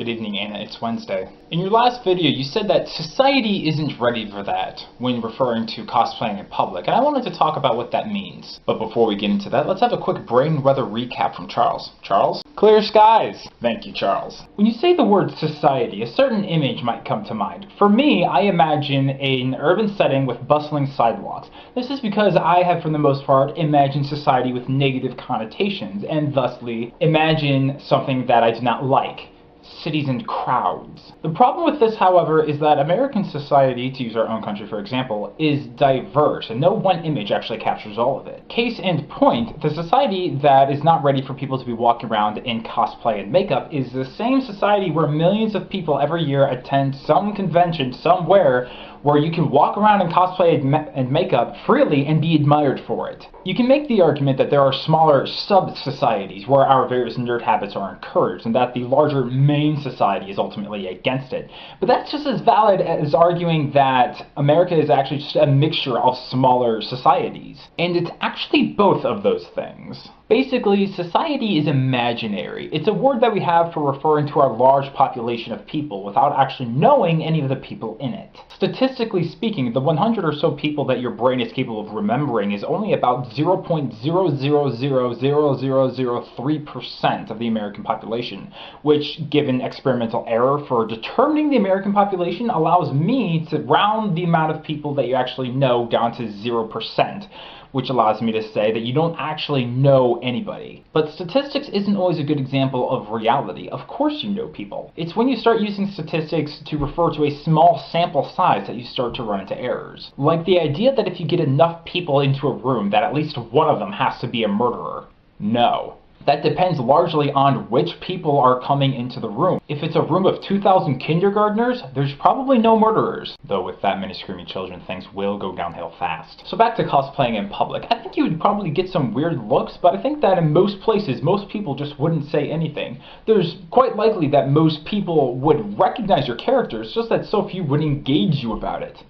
Good evening, Anna. It's Wednesday. In your last video, you said that society isn't ready for that when referring to cosplaying in public, and I wanted to talk about what that means. But before we get into that, let's have a quick brain weather recap from Charles. Charles? Clear skies! Thank you, Charles. When you say the word society, a certain image might come to mind. For me, I imagine an urban setting with bustling sidewalks. This is because I have, for the most part, imagined society with negative connotations, and thusly imagine something that I do not like. Cities and crowds. The problem with this, however, is that American society, to use our own country for example, is diverse, and no one image actually captures all of it. Case in point, the society that is not ready for people to be walking around in cosplay and makeup is the same society where millions of people every year attend some convention somewhere where you can walk around in cosplay and makeup freely and be admired for it. You can make the argument that there are smaller sub-societies where our various nerd habits are encouraged, and that the larger main society is ultimately against it. But that's just as valid as arguing that America is actually just a mixture of smaller societies. And it's actually both of those things. Basically, society is imaginary. It's a word that we have for referring to our large population of people without actually knowing any of the people in it. Statistically speaking, the 100 or so people that your brain is capable of remembering is only about 0.0000003% of the American population, which, given experimental error for determining the American population, allows me to round the amount of people that you actually know down to 0%. Which allows me to say that you don't actually know anybody. But statistics isn't always a good example of reality. Of course you know people. It's when you start using statistics to refer to a small sample size that you start to run into errors. Like the idea that if you get enough people into a room that at least one of them has to be a murderer. No. That depends largely on which people are coming into the room. If it's a room of 2,000 kindergartners, there's probably no murderers. Though with that many screaming children, things will go downhill fast. So back to cosplaying in public. I think you would probably get some weird looks, but I think that in most places, most people just wouldn't say anything. There's quite likely that most people would recognize your characters, just that so few would engage you about it.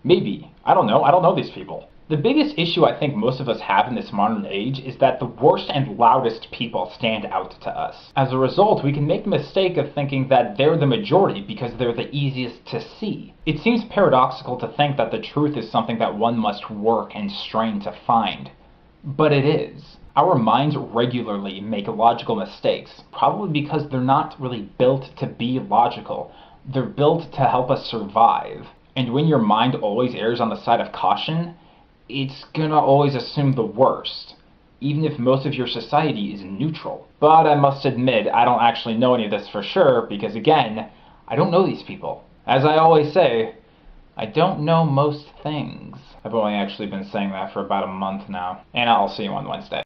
Maybe. I don't know. I don't know these people. The biggest issue I think most of us have in this modern age is that the worst and loudest people stand out to us. As a result, we can make the mistake of thinking that they're the majority because they're the easiest to see. It seems paradoxical to think that the truth is something that one must work and strain to find. But it is. Our minds regularly make logical mistakes, probably because they're not really built to be logical. They're built to help us survive. And when your mind always errs on the side of caution, it's gonna always assume the worst, even if most of your society is neutral. But I must admit, I don't actually know any of this for sure, because again, I don't know these people. As I always say, I don't know most things. I've only actually been saying that for about a month now, and I'll see you on Wednesday.